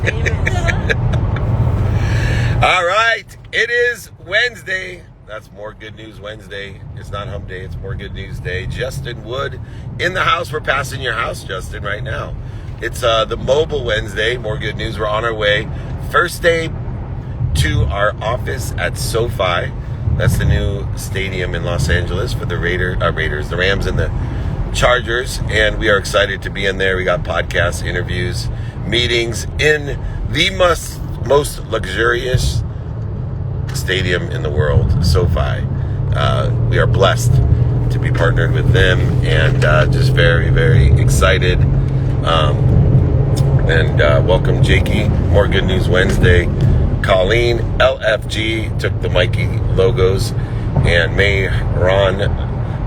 All right, it is Wednesday. That's More Good News Wednesday. It's not Hump Day, it's More Good News Day. Justin Wood in the house. We're passing your house, Justin, right now. It's the Mobile Wednesday, More Good News. We're on our way. First day to our office at SoFi. That's the new stadium in Los Angeles for the Raiders, the Rams, and the Chargers. And we are excited to be in there. We got podcasts, interviews, meetings in the most luxurious stadium in the world, SoFi. We are blessed to be partnered with them, and just very, very excited. Welcome, Jakey. More Good News Wednesday. Colleen, LFG, took the Mikey logos, and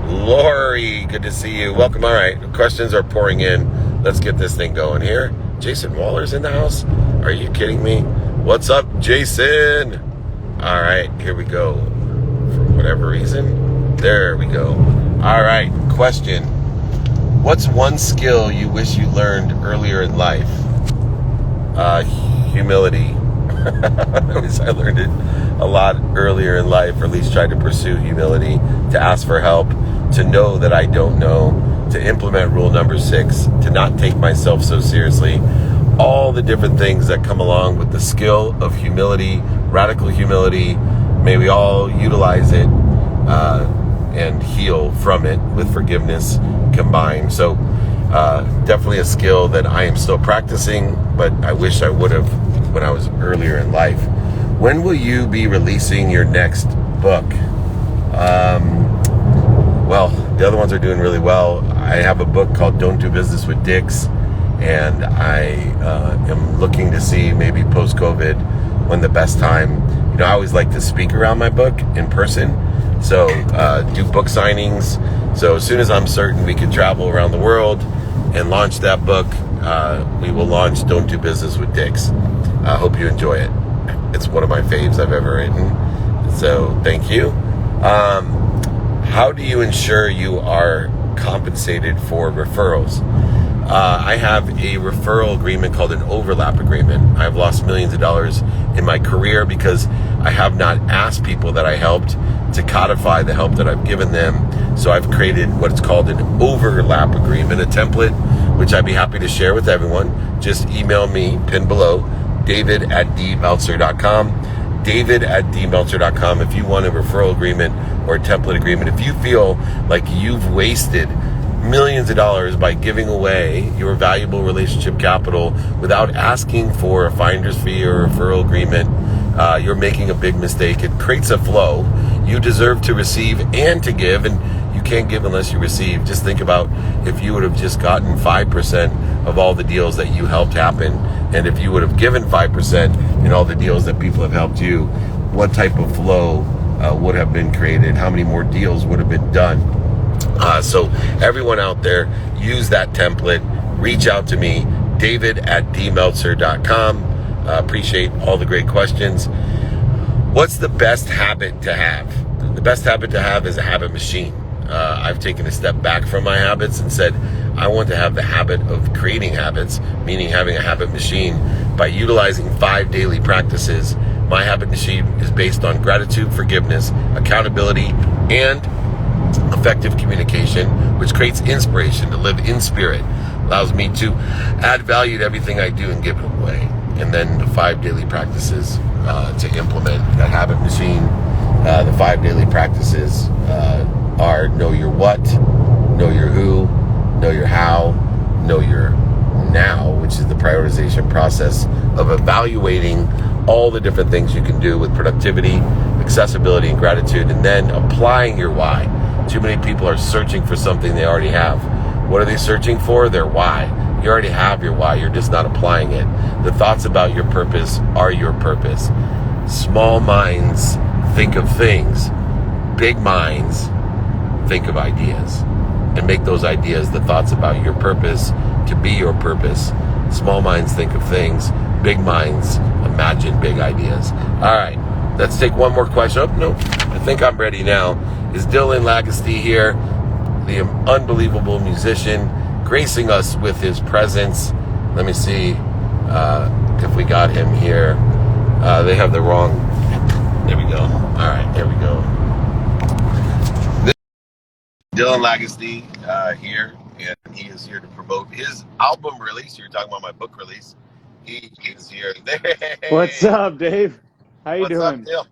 Laurie, good to see you. Welcome. All right, questions are pouring in. Let's get this thing going here. Jason Waller's in the house. Are you kidding me? What's up, Jason? All right, here we go. For whatever reason, there we go. All right, question. What's one skill you wish you learned earlier in life? Humility. I wish I learned it a lot earlier in life, or at least tried to pursue humility, to ask for help, to know that I don't know, to implement rule number 6, to not take myself so seriously. All the different things that come along with the skill of humility, radical humility. May we all utilize it and heal from it with forgiveness combined. So definitely a skill that I am still practicing, but I wish I would have when I was earlier in life. When will you be releasing your next book? Well, the other ones are doing really well. I have a book called Don't Do Business with Dicks, and I am looking to see maybe post-COVID when the best time. You know, I always like to speak around my book in person, so do book signings. So as soon as I'm certain we can travel around the world and launch that book, we will launch Don't Do Business with Dicks. I hope you enjoy it. It's one of my faves I've ever written, so thank you. How do you ensure you are compensated for referrals? I have a referral agreement called an overlap agreement. I've lost millions of dollars in my career because I have not asked people that I helped to codify the help that I've given them. So I've created what's called an overlap agreement, a template, which I'd be happy to share with everyone. Just email me, pinned below, david@dmeltzer.com. david@dmeltzer.com if you want a referral agreement or a template agreement. If you feel like you've wasted millions of dollars by giving away your valuable relationship capital without asking for a finder's fee or a referral agreement, you're making a big mistake. It creates a flow. You deserve to receive and to give, and you can't give unless you receive. Just think about if you would have just gotten 5% of all the deals that you helped happen, and if you would have given 5% in all the deals that people have helped you, what type of flow would have been created? How many more deals would have been done? So everyone out there, use that template. Reach out to me, david@dmeltzer.com. Appreciate all the great questions. What's the best habit to have? The best habit to have is a habit machine. I've taken a step back from my habits and said, I want to have the habit of creating habits, meaning having a habit machine by utilizing 5 daily practices. My habit machine is based on gratitude, forgiveness, accountability, and effective communication, which creates inspiration to live in spirit, allows me to add value to everything I do and give it away. And then the 5 daily practices to implement that habit machine. The 5 daily practices are know your what, know your who, know your how, know your now, which is the prioritization process of evaluating all the different things you can do with productivity, accessibility, and gratitude, and then applying your why. Too many people are searching for something they already have. What are they searching for? Their why. You already have your why, you're just not applying it. The thoughts about your purpose are your purpose. Small minds think of things. Big minds think of ideas. And make those ideas the thoughts about your purpose to be your purpose. Small minds think of things. Big minds imagine big ideas. All right, let's take one more question. Oh, no, I think I'm ready now. Is Dylan Lagosty here, the unbelievable musician, gracing us with his presence. Let me see. if we got him here. They have the wrong. There we go. All right, there we go. This is Dylan Lagacy here, and he is here to promote his album release. You're talking about my book release. He is here. What's Hey, up, Dave? How you what's up, doing? Dill?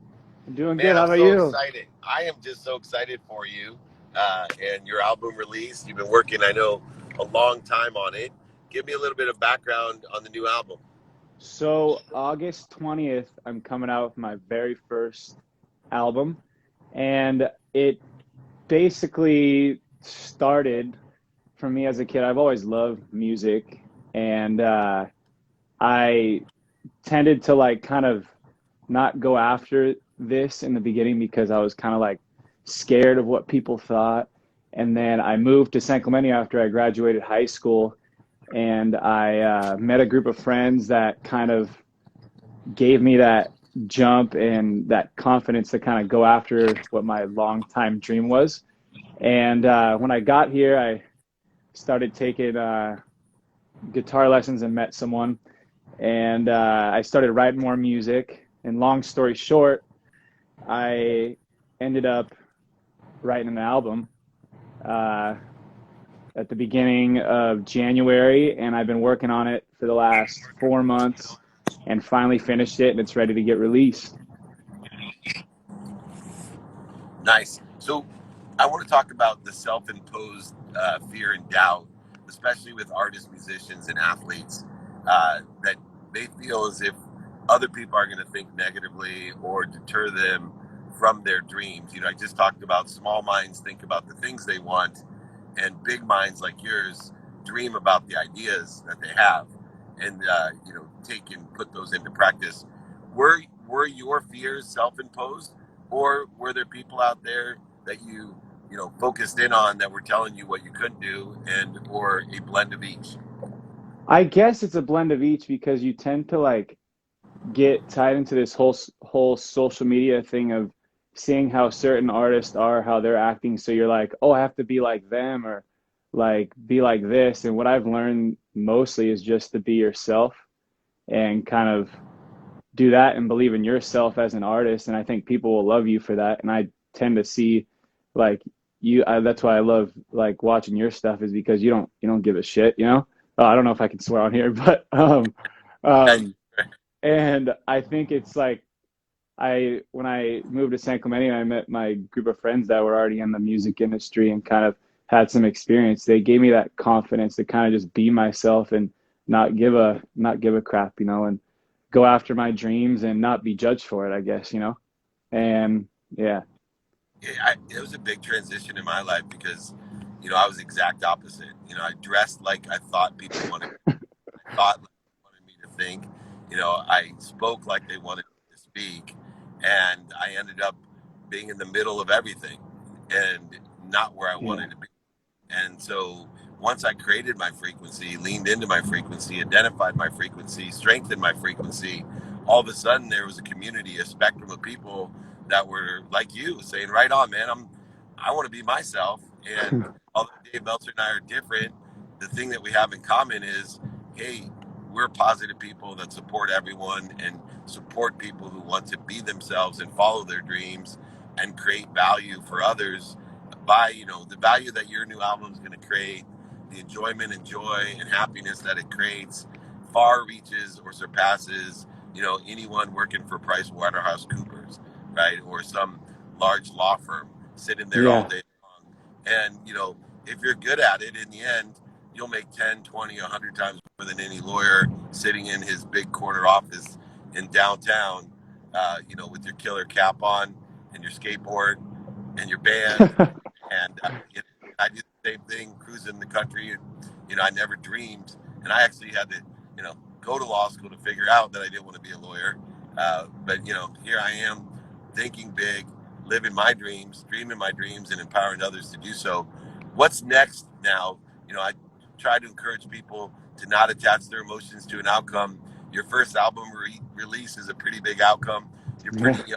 I'm doing good. Man, How I'm about so you? excited. I am just so excited for you and your album release. You've been working, I know, a long time on it. Give me a little bit of background on the new album. So, August 20th, I'm coming out with my very first album, and it basically started for me as a kid. I've always loved music, and I tended to like kind of not go after this in the beginning because I was kind of like scared of what people thought. And then I moved to San Clemente after I graduated high school, and I met a group of friends that kind of gave me that jump and that confidence to kind of go after what my long time dream was. And when I got here, I started taking guitar lessons and met someone, and I started writing more music. And long story short, I ended up writing an album uh, at the beginning of January, and I've been working on it for the last 4 months and finally finished it, and it's ready to get released. Nice. So, I want to talk about the self-imposed fear and doubt, especially with artists, musicians, and athletes, that they feel as if other people are going to think negatively or deter them from their dreams. I just talked about small minds think about the things they want, and big minds like yours dream about the ideas that they have, and take and put those into practice. Were your fears self-imposed, or were there people out there that you focused in on that were telling you what you couldn't do, and or a blend of each? I guess it's a blend of each because you tend to like get tied into this whole social media thing of seeing how certain artists are, how they're acting. So you're like, oh, I have to be like them or like be like this. And what I've learned mostly is just to be yourself and kind of do that and believe in yourself as an artist. And I think people will love you for that. And I tend to see like that's why I love like watching your stuff is because you don't give a shit, you know? I don't know if I can swear on here, but um, and I think it's like I when I moved to San Clemente and I met my group of friends that were already in the music industry and kind of had some experience, they gave me that confidence to kind of just be myself and not give a crap, and go after my dreams and not be judged for it, I guess. And yeah. It was a big transition in my life because I was the exact opposite. I dressed like I thought people wanted. I thought like they wanted me to think. I spoke like they wanted me to speak, and I ended up being in the middle of everything and not where I Yeah. wanted to be. And so once I created my frequency, leaned into my frequency, identified my frequency, strengthened my frequency, all of a sudden there was a community, a spectrum of people that were like you, saying, "Right on, man. I want to be myself." And although Dave Meltzer and I are different, the thing that we have in common is, hey, we're positive people that support everyone and support people who want to be themselves and follow their dreams and create value for others by the value that your new album is going to create, the enjoyment and joy and happiness that it creates far reaches or surpasses anyone working for PricewaterhouseCoopers, right, or some large law firm sitting there all Yeah. day long. And if you're good at it, in the end you'll make 10, 20, 100 times more than any lawyer sitting in his big corner office in downtown, with your killer cap on and your skateboard and your band. And I did the same thing, cruising the country. And, I never dreamed. And I actually had to, go to law school to figure out that I didn't want to be a lawyer. But, here I am thinking big, living my dreams, dreaming my dreams, and empowering others to do so. What's next now? I try to encourage people to not attach their emotions to an outcome. Your first album release is a pretty big outcome. You're pretty Yeah.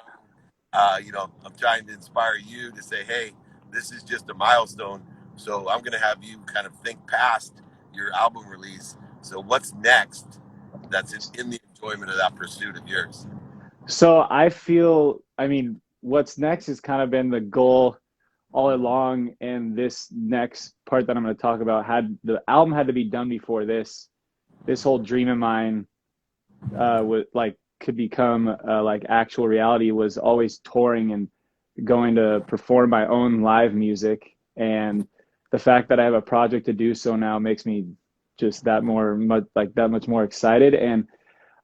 young. I'm trying to inspire you to say, hey, this is just a milestone. So I'm going to have you kind of think past your album release. So what's next that's in the enjoyment of that pursuit of yours? So I feel, I mean, what's next has kind of been the goal all along, and this next part that I'm going to talk about had the album had to be done before this whole dream of mine would like could become like actual reality. Was always touring and going to perform my own live music, and the fact that I have a project to do so now makes me just that much more excited. And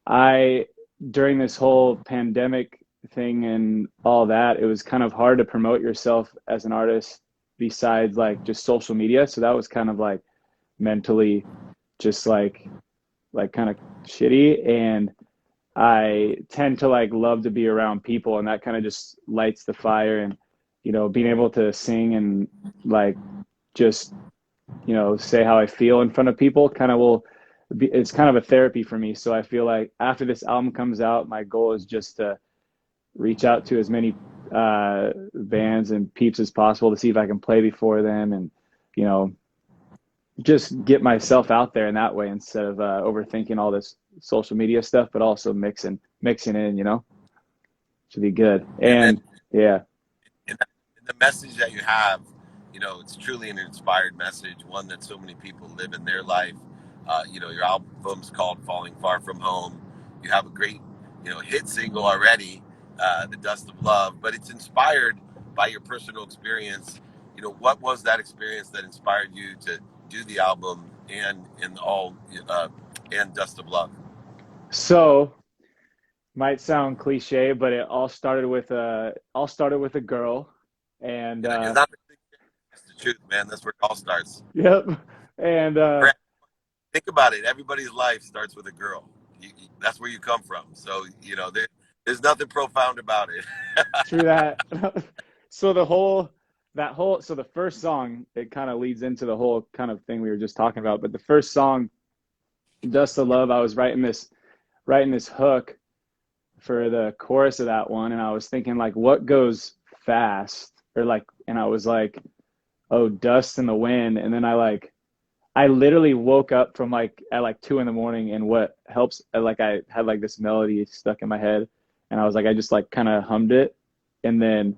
I, during this whole pandemic thing and all that, it was kind of hard to promote yourself as an artist besides like just social media. So that was kind of like mentally just like kind of shitty. And I tend to like love to be around people, and that kind of just lights the fire. And being able to sing and like just say how I feel in front of people kind of it's kind of a therapy for me. So I feel like after this album comes out, my goal is just to reach out to as many bands and peeps as possible to see if I can play before them, and you know just get myself out there in that way instead of overthinking all this social media stuff, but also mixing in, should be good. And then And yeah. in the message that you have, it's truly an inspired message, one that so many people live in their life. Your album's called Falling Far From Home. You have a great, hit single already, The Dust of Love, but it's inspired by your personal experience. What was that experience that inspired you to do the album and Dust of Love? So might sound cliche, but it all started with a girl. And It's not the cliche, it's the truth, man. That's where it all starts. yep. And Think about it. Everybody's life starts with a girl. That's where you come from. So, there's nothing profound about it. true that. So so the first song, it kind of leads into the whole kind of thing we were just talking about. But the first song, Dust of Love, I was writing this hook for the chorus of that one, and I was thinking like what goes fast, or like, and I was like, oh, dust in the wind. And then I literally woke up from like at like 2 a.m, and what helps, like I had like this melody stuck in my head, and I was like, I just like kind of hummed it, and then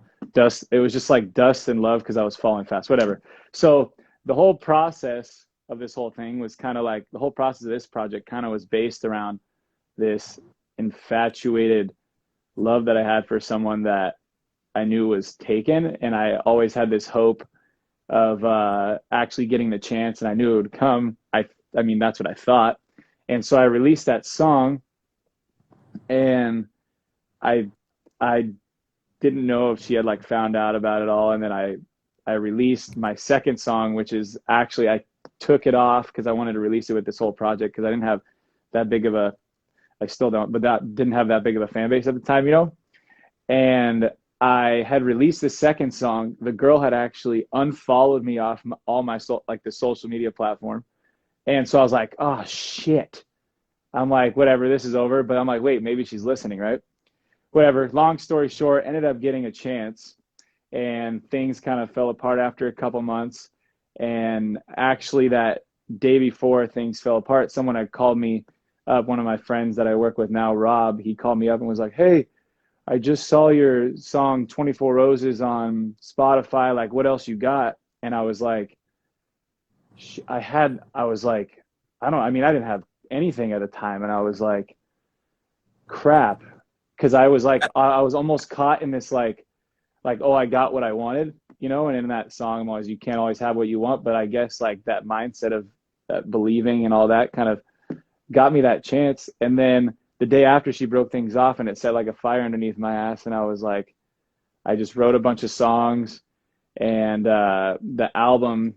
it was just like dust and love because I was falling fast, whatever. So the whole process of this whole thing was kind of like the whole process of this project kind of was based around this infatuated love that I had for someone that I knew was taken, and I always had this hope of actually getting the chance, and I knew it would come. I mean, that's what I thought. And so I released that song, and I didn't know if she had like found out about it all. And then I released my second song, which is actually, I took it off because I wanted to release it with this whole project because I didn't have that big of a, I still don't, but that didn't have that big of a fan base at the time, And I had released the second song. The girl had actually unfollowed me off all my like the social media platform. And so I was like, oh shit. I'm like, whatever, this is over. But I'm like, wait, maybe she's listening, right? Whatever. Long story short, ended up getting a chance, and things kind of fell apart after a couple months. And actually that day before things fell apart, someone had called me up, one of my friends that I work with now, Rob. He called me up and was like, hey, I just saw your song 24 Roses on Spotify. Like, what else you got? And I was like, I didn't have anything at the time. And I was like, crap. Cause I was like, I was almost caught in this, oh, I got what I wanted, and in that song, I'm always, you can't always have what you want. But I guess like that mindset of that believing and all that kind of got me that chance. And then the day after, she broke things off, and it set like a fire underneath my ass. And I was like, I just wrote a bunch of songs, and the album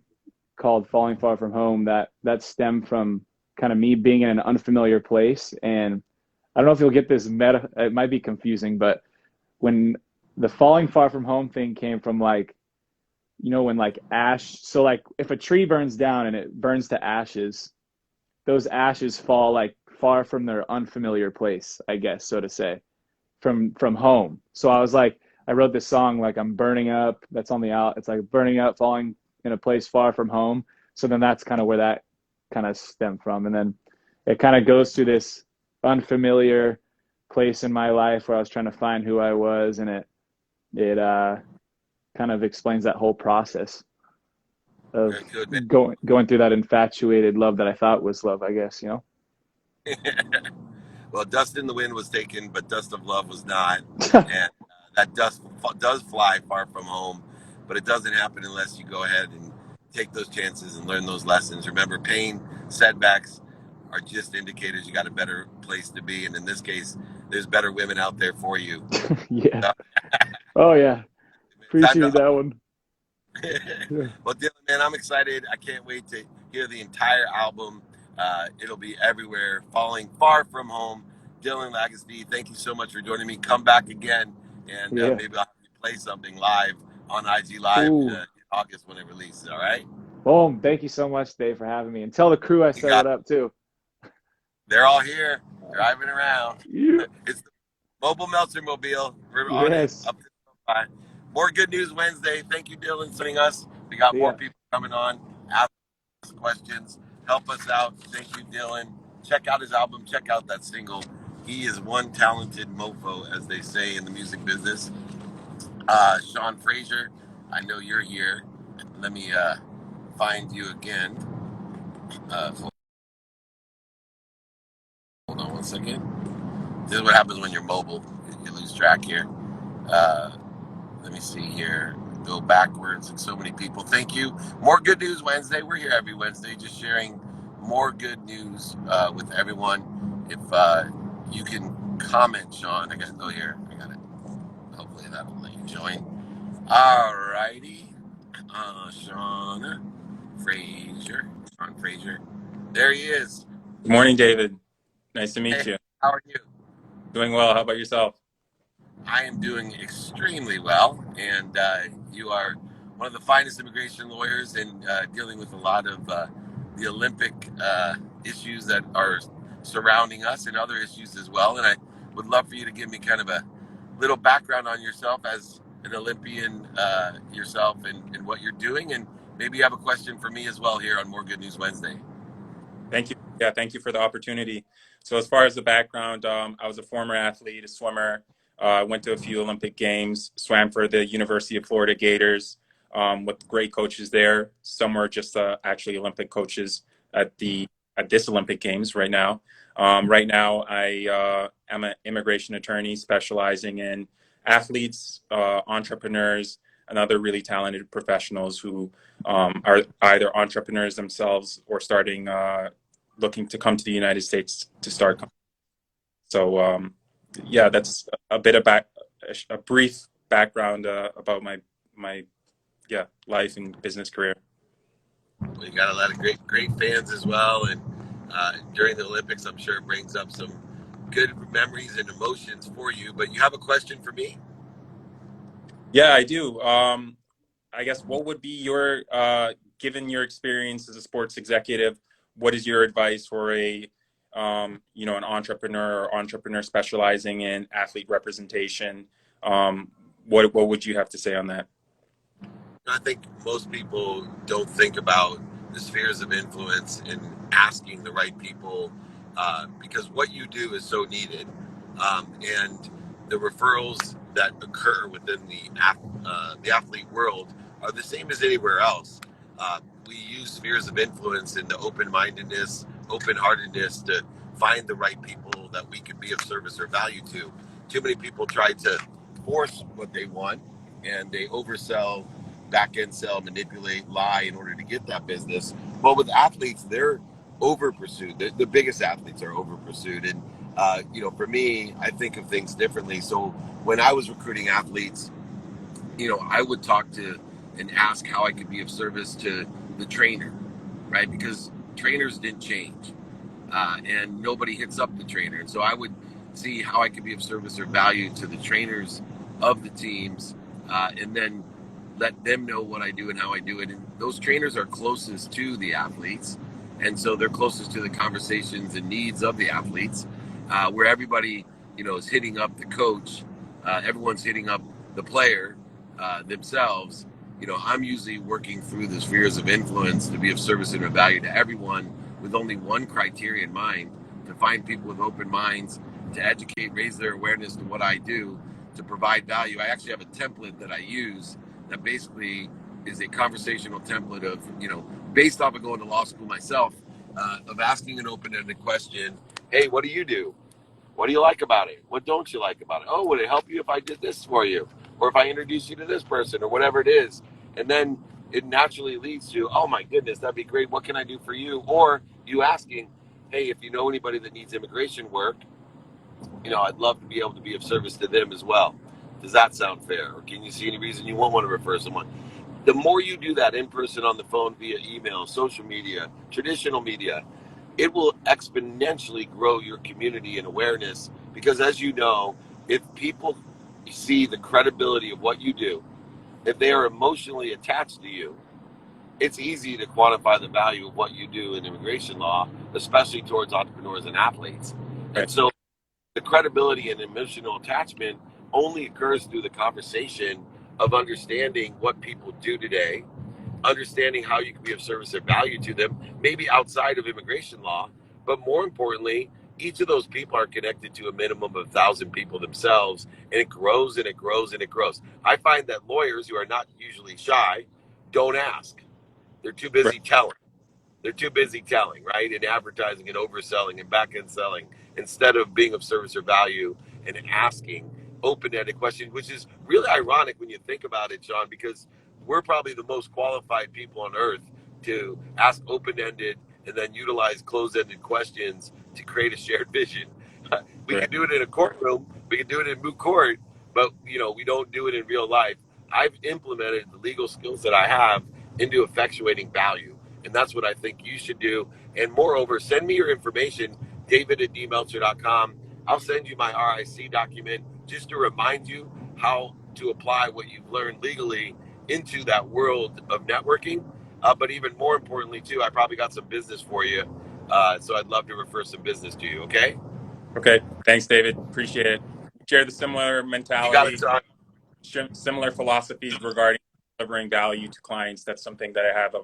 called Falling Far From Home, that stemmed from kind of me being in an unfamiliar place. And I don't know if you'll get this meta, it might be confusing, but when the Falling Far From Home thing came from like, when like ash, so like if a tree burns down and it burns to ashes, those ashes fall like far from their unfamiliar place, I guess, so to say, from home. So I was like, I wrote this song like I'm burning up, that's on the out, it's like burning up, falling in a place far from home. So then that's kind of where that kind of stemmed from. And then it kind of goes through this unfamiliar place in my life where I was trying to find who I was, and it kind of explains that whole process of Very good, man. going through that infatuated love that I thought was love, I guess, you know. Well, Dust in the Wind was taken, but Dust of Love was not. And that dust does fly far from home, but it doesn't happen unless you go ahead and take those chances and learn those lessons. Remember, pain, setbacks are just indicators you got a better place to be. And in this case, there's better women out there for you. Yeah. So, Oh yeah. time Appreciate to. that one. Yeah. Well, Dylan, man, I'm excited. I can't wait to hear the entire album. It'll be everywhere. Falling Far From Home. Dylan Legacy, thank you so much for joining me. Come back again, and Yeah. maybe I'll have you play something live on IG Live Ooh. in August when it releases. All right? Boom. Thank you so much, Dave, for having me. And tell the crew I You said got what it. up too. They're all here, driving around. Yeah. It's the mobile Meltzer mobile. We're on it. Yes. Up to SoFi. More Good News Wednesday. Thank you, Dylan, sending us. We got See more ya. people coming on. Ask questions. Help us out. Thank you, Dylan. Check out his album. Check out that single. He is one talented mofo, as they say in the music business. Sean Frazier, I know you're here. Let me find you again. Hold on one second. This is what happens when you're mobile. You lose track here. Uh, Let me see here. Go backwards. And so many people. Thank you. More Good News Wednesday. We're here every Wednesday, just sharing more good news with everyone. If you can comment, Sean. I got to go here. I got it. Hopefully that'll let you join. All righty. Sean Frazier. Sean Frazier. There he is. Good morning, David. Nice to Hey, meet you. how are you? Doing well. How about yourself? I am doing extremely well, and you are one of the finest immigration lawyers and dealing with a lot of the Olympic issues that are surrounding us and other issues as well. And I would love for you to give me kind of a little background on yourself as an Olympian yourself and what you're doing. And maybe you have a question for me as well here on More Good News Wednesday. Thank you. Yeah, thank you for the opportunity. So as far as the background, I was a former athlete, a swimmer. Went to a few Olympic Games, swam for the University of Florida Gators with great coaches there. Some were just actually Olympic coaches at this Olympic Games right now. Right now, I am an immigration attorney specializing in athletes, entrepreneurs, and other really talented professionals who are either entrepreneurs themselves or starting looking to come to the United States to start. So yeah, that's a bit of a brief background about my life and business career. Well, you got a lot of great fans as well, and during the Olympics, I'm sure it brings up some good memories and emotions for you. But you have a question for me? Yeah, I do. I guess what would be your, given your experience as a sports executive, what is your advice for an entrepreneur or entrepreneur specializing in athlete representation? What would you have to say on that? I think most people don't think about the spheres of influence and asking the right people because what you do is so needed. And the referrals that occur within the athlete world are the same as anywhere else. We use spheres of influence and the open-mindedness, open-heartedness to find the right people that we can be of service or value to. Too many people try to force what they want, and they oversell, back end sell, manipulate, lie in order to get that business. Well, with athletes, they're over pursued. The biggest athletes are over pursued. And, for me, I think of things differently. So when I was recruiting athletes, I would talk to and ask how I could be of service to the trainer, right? Because trainers didn't change and nobody hits up the trainer. And so I would see how I could be of service or value to the trainers of the teams and then let them know what I do and how I do it. And those trainers are closest to the athletes. And so they're closest to the conversations and needs of the athletes, where everybody, is hitting up the coach. Everyone's hitting up the player themselves. I'm usually working through the spheres of influence to be of service and of value to everyone with only one criteria in mind, to find people with open minds, to educate, raise their awareness to what I do, to provide value. I actually have a template that I use that basically is a conversational template of, based off of going to law school myself, of asking an open-ended question. Hey, what do you do? What do you like about it? What don't you like about it? Oh, would it help you if I did this for you? Or if I introduce you to this person, or whatever it is? And then it naturally leads to, oh my goodness, that'd be great. What can I do for you? Or you asking, hey, if you know anybody that needs immigration work, I'd love to be able to be of service to them as well. Does that sound fair? Or can you see any reason you won't want to refer someone? The more you do that in person, on the phone, via email, social media, traditional media, it will exponentially grow your community and awareness, because as you know, if people see the credibility of what you do, if they are emotionally attached to you, it's easy to quantify the value of what you do in immigration law, especially towards entrepreneurs and athletes. Right. And so the credibility and emotional attachment only occurs through the conversation of understanding what people do today, understanding how you can be of service or value to them, maybe outside of immigration law. But more importantly, each of those people are connected to a minimum of 1,000 people themselves, and it grows and it grows and it grows. I find that lawyers who are not usually shy don't ask. They're too busy telling. They're too busy telling, right? And advertising and overselling and back end selling, instead of being of service or value and asking open-ended questions, which is really ironic when you think about it, Sean, because we're probably the most qualified people on earth to ask open-ended and then utilize closed-ended questions to create a shared vision. We Right. can do it in a courtroom, we can do it in moot court, but we don't do it in real life. I've implemented the legal skills that I have into effectuating value. And that's what I think you should do. And moreover, send me your information, david@dmeltzer.com. I'll send you my RIC document just to remind you how to apply what you've learned legally into that world of networking. But even more importantly, too, I probably got some business for you. So I'd love to refer some business to you, okay? Okay. Thanks, David. Appreciate it. Share the similar You got it, mentality, Sean. similar philosophies regarding delivering value to clients. That's something that I have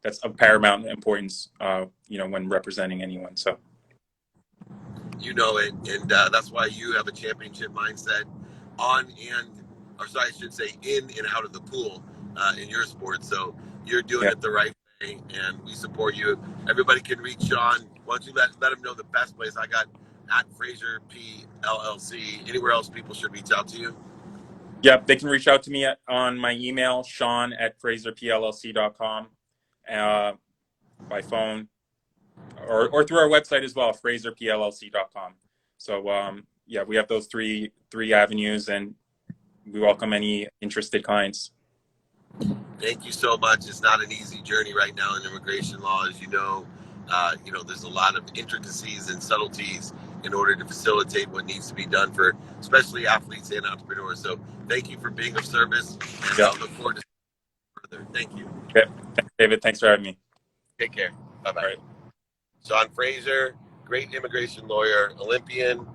that's of paramount importance, when representing anyone. So. You know it, and that's why you have a championship mindset I should say, in and out of the pool in your sport. So you're doing it the right way, and we support you. Everybody can reach Sean. Why don't you let him know the best place? I got at Fraser P LLC. Anywhere else people should reach out to you? Yep, they can reach out to me on my email, sean@fraserplc.com, by phone, or through our website as well, fraserplc.com. So we have those three avenues, and we welcome any interested clients. Thank you so much. It's not an easy journey right now in immigration law, as you know. There's a lot of intricacies and subtleties in order to facilitate what needs to be done for especially athletes and entrepreneurs. So thank you for being of service, and I'll look forward to seeing you further. Thank you. Okay. Thanks, David. Thanks for having me. Take care. Bye-bye. All right. Sean Fraser, great immigration lawyer, Olympian,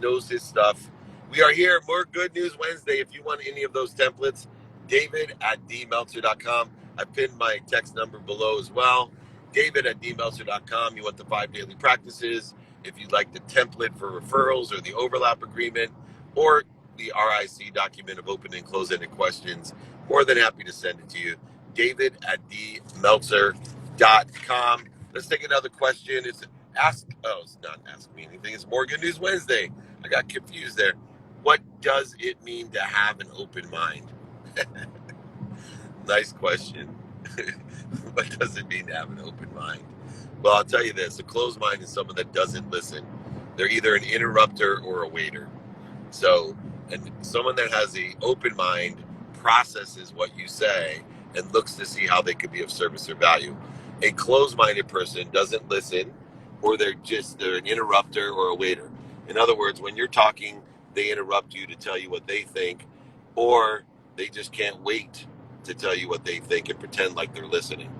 knows his stuff. We are here, more Good News Wednesday. If you want any of those templates, david@dmeltzer.com. I pinned my text number below as well. david@dmeltzer.com. You want the 5 daily practices. If you'd like the template for referrals or the overlap agreement or the RIC document of open and close-ended questions, more than happy to send it to you. david@dmeltzer.com. Let's take another question. It's not Ask Me Anything. It's More Good News Wednesday. I got confused there. What does it mean to have an open mind? Nice question. What does it mean to have an open mind? Well, I'll tell you this. A closed mind is someone that doesn't listen. They're either an interrupter or a waiter. So, and someone that has an open mind processes what you say and looks to see how they could be of service or value. A closed-minded person doesn't listen, or they're an interrupter or a waiter. In other words, when you're talking, they interrupt you to tell you what they think, or they just can't wait to tell you what they think and pretend like they're listening.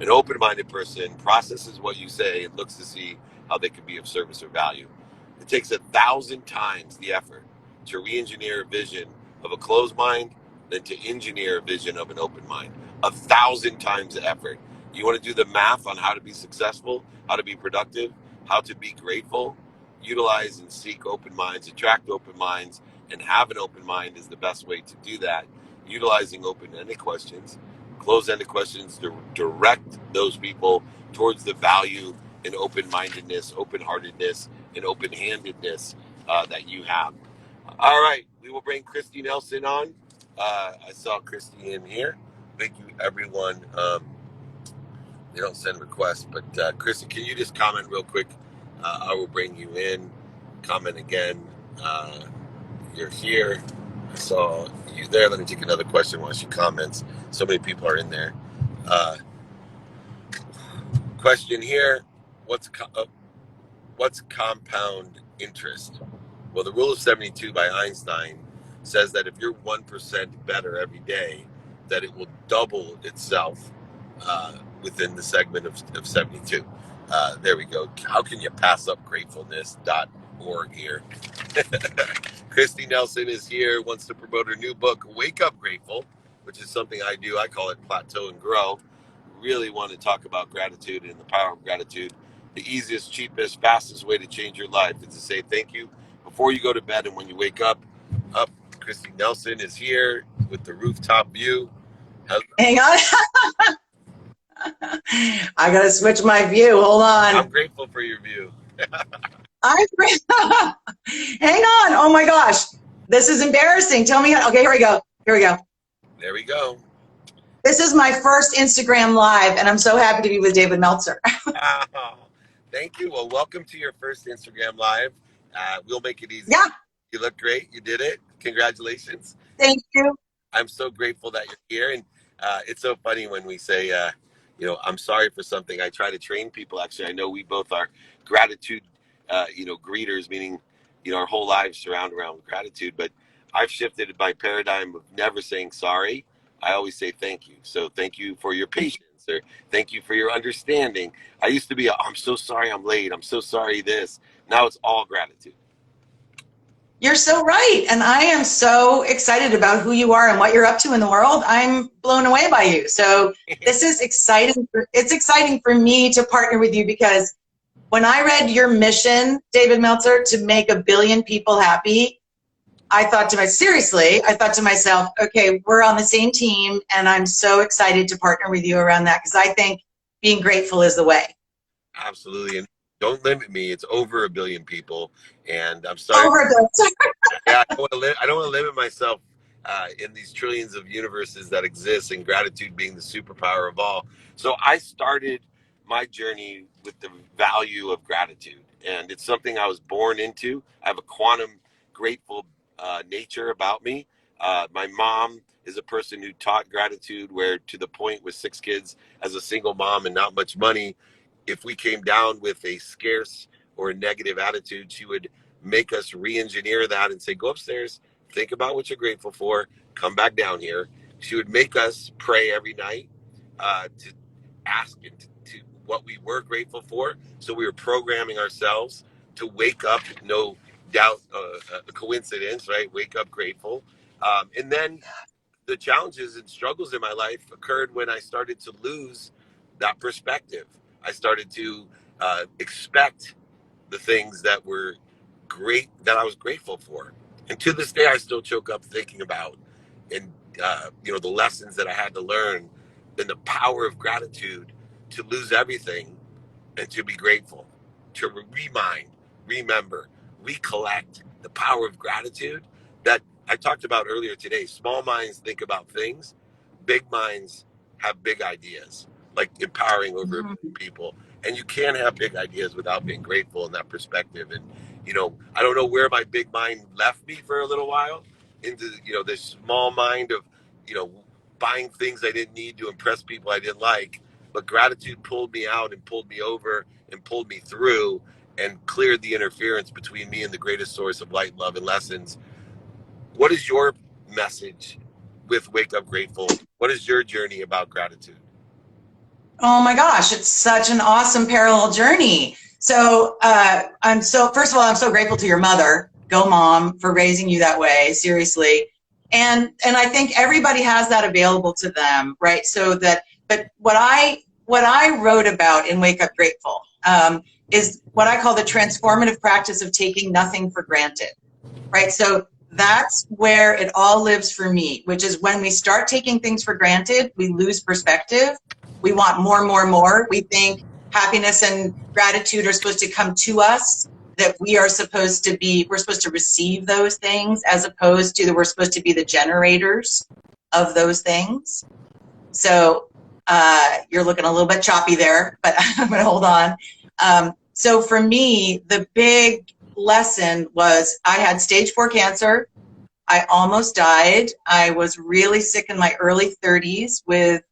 An open-minded person processes what you say and looks to see how they can be of service or value. It takes 1,000 times the effort to re-engineer a vision of a closed mind than to engineer a vision of an open mind. 1,000 times the effort. You want to do the math on how to be successful, how to be productive, how to be grateful, utilize and seek open minds, attract open minds, and have an open mind is the best way to do that. Utilizing open-ended questions, closed-ended questions to direct those people towards the value in open-mindedness, open-heartedness, and open-handedness that you have. All right, we will bring Christy Nelson on. I saw Christy in here. Thank you, everyone. They don't send requests, but Christy, can you just comment real quick? I will bring you in. Comment again. You're here. I saw you there. Let me take another question while she comments. So many people are in there. Question here. What's compound interest? Well, the rule of 72 by Einstein says that if you're 1% better every day, that it will double itself within the segment of 72. There we go. How can you pass up gratefulness.org here? Christy Nelson is here, wants to promote her new book, Wake Up Grateful, which is something I do. I call it Plateau and Grow. Really want to talk about gratitude and the power of gratitude. The easiest, cheapest, fastest way to change your life is to say thank you before you go to bed and when you wake up. Christy Nelson is here with the rooftop view. Hang on. I gotta switch my view. Hold on. I'm grateful for your view. Hang on. Oh my gosh. This is embarrassing. Tell me how. Okay, here we go. Here we go. There we go. This is my first Instagram live, and I'm so happy to be with David Meltzer. Oh, thank you. Well, welcome to your first Instagram live. We'll make it easy. Yeah. You look great. You did it. Congratulations. Thank you. I'm so grateful that you're here. And it's so funny when we say, I'm sorry for something. I try to train people. Actually, I know we both are gratitude, greeters, meaning, our whole lives surround around gratitude. But I've shifted my paradigm of never saying sorry. I always say thank you. So thank you for your patience, or thank you for your understanding. I used to be, I'm so sorry I'm late. I'm so sorry this. Now it's all gratitude. You're so right. And I am so excited about who you are and what you're up to in the world. I'm blown away by you. So this is exciting. It's exciting for me to partner with you, because when I read your mission, David Meltzer, to make 1 billion people happy, I thought to myself, okay, we're on the same team, and I'm so excited to partner with you around that, because I think being grateful is the way. Absolutely. And don't limit me. It's over 1 billion people. And I'm sorry. Over 1 billion. Yeah, I don't want to limit myself in these trillions of universes that exist, and gratitude being the superpower of all. So I started my journey with the value of gratitude, and it's something I was born into. I have a quantum grateful nature about me. My mom is a person who taught gratitude, where to the point with 6 kids as a single mom and not much money, if we came down with a scarce or a negative attitude, she would make us re-engineer that and say, go upstairs, think about what you're grateful for, come back down here. She would make us pray every night to ask to what we were grateful for. So we were programming ourselves to wake up, no doubt a coincidence, right? Wake up grateful. And then the challenges and struggles in my life occurred when I started to lose that perspective. I started to expect the things that were great, that I was grateful for. And to this day, I still choke up thinking about, and the lessons that I had to learn, and the power of gratitude to lose everything and to be grateful, to remember, recollect the power of gratitude that I talked about earlier today. Small minds think about things, big minds have big ideas, like empowering over people. And you can't have big ideas without being grateful in that perspective. And, I don't know where my big mind left me for a little while into, this small mind of, buying things I didn't need to impress people I didn't like. But gratitude pulled me out and pulled me over and pulled me through and cleared the interference between me and the greatest source of light, love, and lessons. What is your message with Wake Up Grateful? What is your journey about gratitude? Oh my gosh, it's such an awesome parallel journey. So first of all, I'm so grateful to your mother, go mom, for raising you that way, seriously. And I think everybody has that available to them, right? So that, but what I wrote about in Wake Up Grateful is what I call the transformative practice of taking nothing for granted, right? So that's where it all lives for me, which is when we start taking things for granted, we lose perspective. We want more, more, more. We think happiness and gratitude are supposed to come to us, that we're supposed to receive those things, as opposed to that we're supposed to be the generators of those things. So you're looking a little bit choppy there, but I'm going to hold on. So for me, the big lesson was I had stage 4 cancer. I almost died. I was really sick in my early 30s with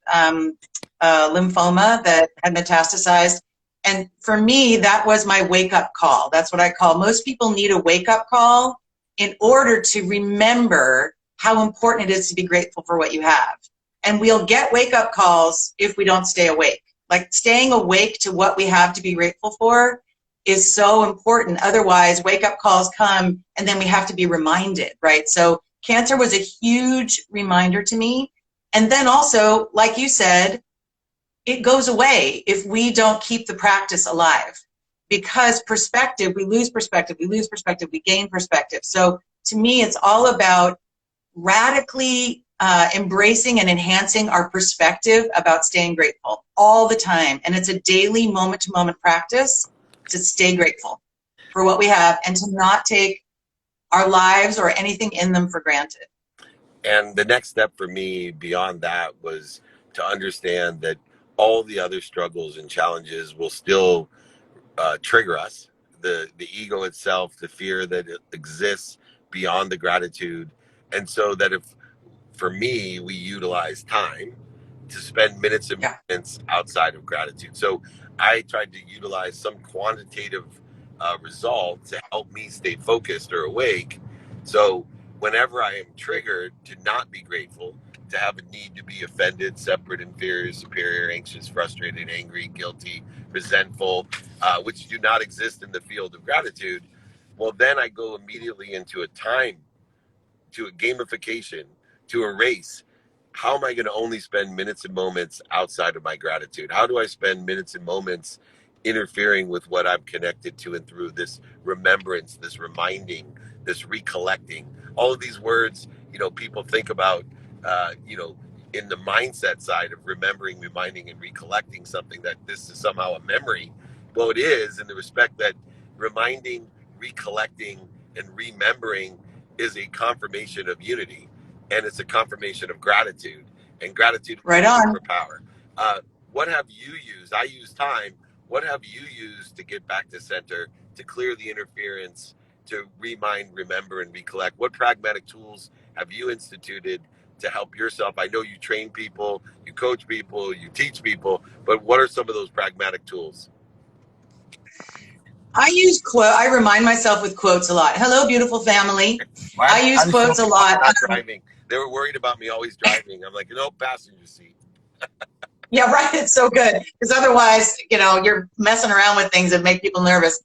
lymphoma that had metastasized. And for me, that was my wake-up call. That's what I call. Most people need a wake-up call in order to remember how important it is to be grateful for what you have. And we'll get wake-up calls if we don't stay awake. Like staying awake to what we have to be grateful for is so important. Otherwise, wake-up calls come and then we have to be reminded, right? So cancer was a huge reminder to me. And then also, like you said, it goes away if we don't keep the practice alive. Because perspective, we lose perspective, we gain perspective. So to me, it's all about radically embracing and enhancing our perspective about staying grateful all the time. And it's a daily moment-to-moment practice to stay grateful for what we have and to not take our lives or anything in them for granted. And the next step for me beyond that was to understand that all the other struggles and challenges will still trigger us. The ego itself, the fear that it exists beyond the gratitude. And so that if, for me, we utilize time to spend minutes and moments outside of gratitude. So I tried to utilize some quantitative result to help me stay focused or awake. So whenever I am triggered to not be grateful, to have a need to be offended, separate, inferior, superior, anxious, frustrated, angry, guilty, resentful, which do not exist in the field of gratitude, well, then I go immediately into a gamification, to a race. How am I going to only spend minutes and moments outside of my gratitude? How do I spend minutes and moments interfering with what I'm connected to and through this remembrance, this reminding, this recollecting? All of these words, people think about, in the mindset side of remembering, reminding, and recollecting something, that this is somehow a memory. Well, it is, in the respect that reminding, recollecting, and remembering is a confirmation of unity, and it's a confirmation of gratitude, and gratitude right on for power. What have you used? I use time. What have you used to get back to center, to clear the interference, to remind, remember, and recollect? What pragmatic tools have you instituted to help yourself? I know you train people, you coach people, you teach people, but what are some of those pragmatic tools? I remind myself with quotes a lot. Hello, beautiful family. I use quotes a lot. Not driving. They were worried about me always driving. I'm like, passenger seat. Yeah, right. It's so good, because otherwise, you're messing around with things that make people nervous.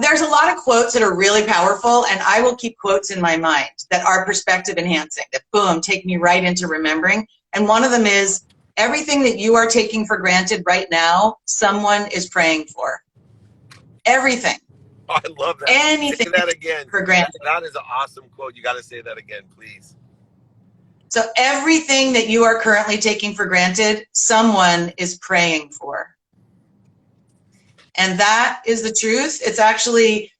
There's a lot of quotes that are really powerful, and I will keep quotes in my mind that are perspective enhancing, that boom, take me right into remembering. And one of them is, everything that you are taking for granted right now, someone is praying for. Everything. Oh, I love that. Anything. Say that again. For granted. That is an awesome quote. You got to say that again, please. So everything that you are currently taking for granted, someone is praying for. And that is the truth. It's actually,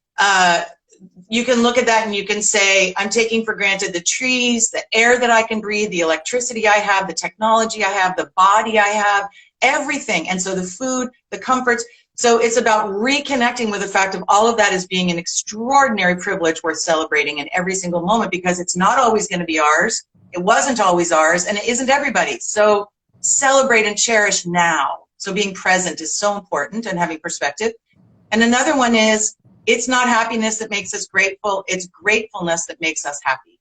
you can look at that and you can say, I'm taking for granted the trees, the air that I can breathe, the electricity I have, the technology I have, the body I have, everything. And so the food, the comforts. So it's about reconnecting with the fact of all of that as being an extraordinary privilege worth celebrating in every single moment, because it's not always going to be ours. It wasn't always ours, and it isn't everybody's. So celebrate and cherish now. So being present is so important, and having perspective. And another one is, it's not happiness that makes us grateful, it's gratefulness that makes us happy.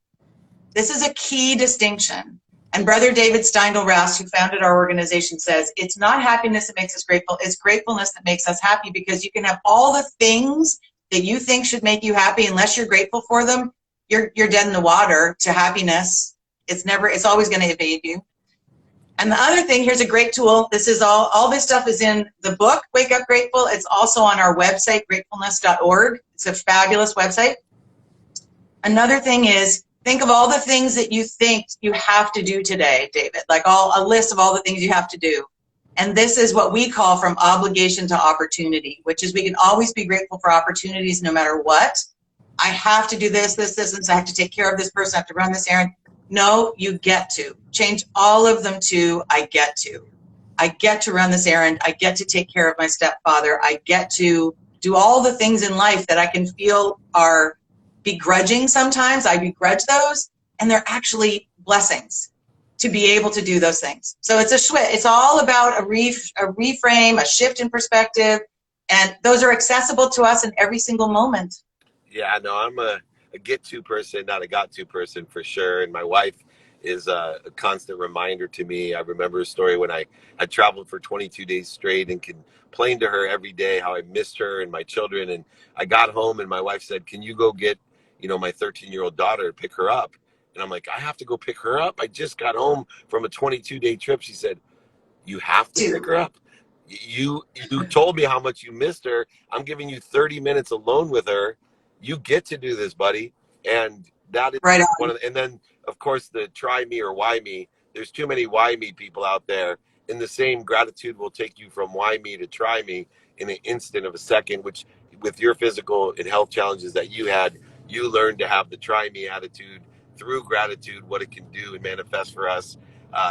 This is a key distinction. And Brother David Steindl-Rast, who founded our organization, says, it's not happiness that makes us grateful, it's gratefulness that makes us happy, because you can have all the things that you think should make you happy. Unless you're grateful for them, you're dead in the water to happiness. It's always going to evade you. And the other thing, here's a great tool. This is all this stuff is in the book, Wake Up Grateful. It's also on our website, gratefulness.org. It's a fabulous website. Another thing is, think of all the things that you think you have to do today, David, like a list of all the things you have to do. And this is what we call from obligation to opportunity, which is we can always be grateful for opportunities no matter what. I have to do this, and I have to take care of this person, I have to run this errand. No, you get to. Change all of them to I get to. I get to run this errand. I get to take care of my stepfather. I get to do all the things in life that I can feel are begrudging sometimes. I begrudge those, and they're actually blessings to be able to do those things. So it's all about a reframe, a shift in perspective, and those are accessible to us in every single moment. Yeah, no, I'm a get-to person, not a got-to person for sure. And my wife is a constant reminder to me. I remember a story when I traveled for 22 days straight and complained to her every day how I missed her and my children. And I got home and my wife said, can you go get, my 13-year-old daughter, pick her up? And I'm like, I have to go pick her up? I just got home from a 22-day trip. She said, you have to pick her up. You told me how much you missed her. I'm giving you 30 minutes alone with her. You get to do this, buddy. And that is right one of the, and then of course the try me or why me. There's too many why me people out there. In the same gratitude will take you from why me to try me in an instant of a second, which with your physical and health challenges that you had, you learned to have the try me attitude through gratitude, what it can do and manifest for us.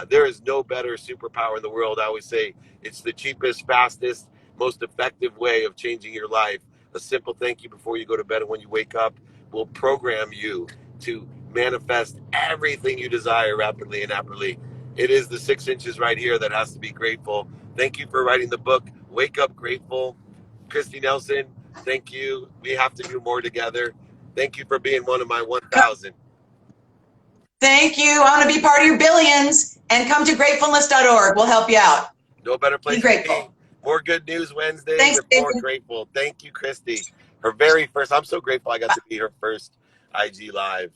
There is no better superpower in the world. I always say it's the cheapest, fastest, most effective way of changing your life. A simple thank you before you go to bed and when you wake up will program you to manifest everything you desire rapidly and aptly. It is the 6 inches right here that has to be grateful. Thank you for writing the book, Wake Up Grateful. Christy Nelson, thank you. We have to do more together. Thank you for being one of my 1,000. Thank you. I want to be part of your billions. And come to gratefulness.org. We'll help you out. No better place be grateful. to be. More Good News Wednesdays. Thanks, and more grateful. Thank you, Christy. Her very first, I'm so grateful I got to be her first IG Live.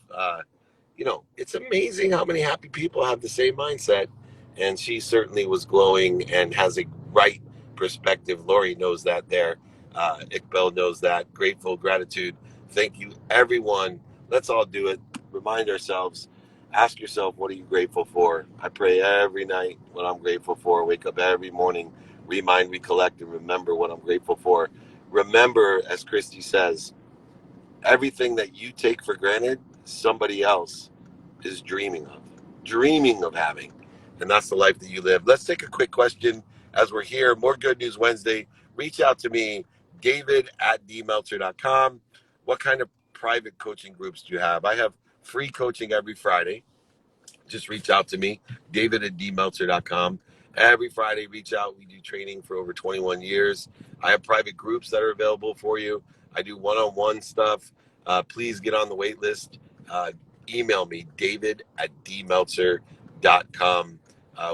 It's amazing how many happy people have the same mindset. And she certainly was glowing and has a right perspective. Laurie knows that there. Iqbal knows that. Grateful, gratitude. Thank you, everyone. Let's all do it. Remind ourselves. Ask yourself, what are you grateful for? I pray every night what I'm grateful for. Wake up every morning, remind, recollect, and remember what I'm grateful for. Remember, as Christy says, everything that you take for granted, somebody else is dreaming of having. And that's the life that you live. Let's take a quick question as we're here. More Good News Wednesday. Reach out to me, david@dmeltzer.com. What kind of private coaching groups do you have? I have free coaching every Friday. Just reach out to me, david@dmeltzer.com. Every Friday, reach out. We do training for over 21 years. I have private groups that are available for you. I do one-on-one stuff. Please get on the wait list. Email me, david@dmeltzer.com.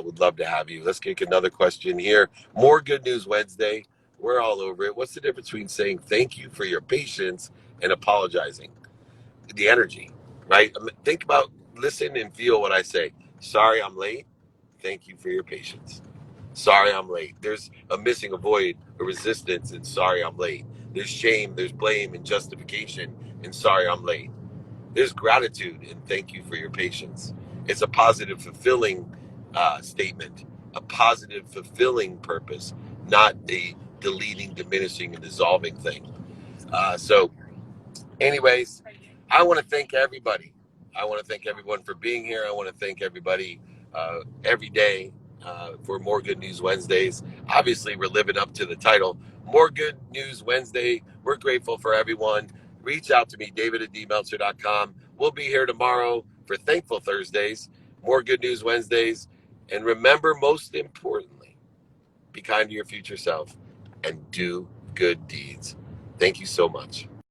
Would love to have you. Let's kick another question here. More Good News Wednesday. We're all over it. What's the difference between saying thank you for your patience and apologizing? The energy, right? Think about, listen and feel what I say. Sorry I'm late. Thank you for your patience. Sorry I'm late. There's a missing, a void, a resistance, and sorry I'm late. There's shame, there's blame and justification, and sorry I'm late. There's gratitude and thank you for your patience. It's a positive, fulfilling statement, a positive, fulfilling purpose, not a deleting, diminishing, and dissolving thing. Anyways, I want to thank everybody. I want to thank everyone for being here. I want to thank everybody every day for More Good News Wednesdays. Obviously, we're living up to the title, More Good News Wednesday. We're grateful for everyone. Reach out to me, david@dmeltzer.com. We'll be here tomorrow for Thankful Thursdays, More Good News Wednesdays. And remember, most importantly, be kind to your future self and do good deeds. Thank you so much.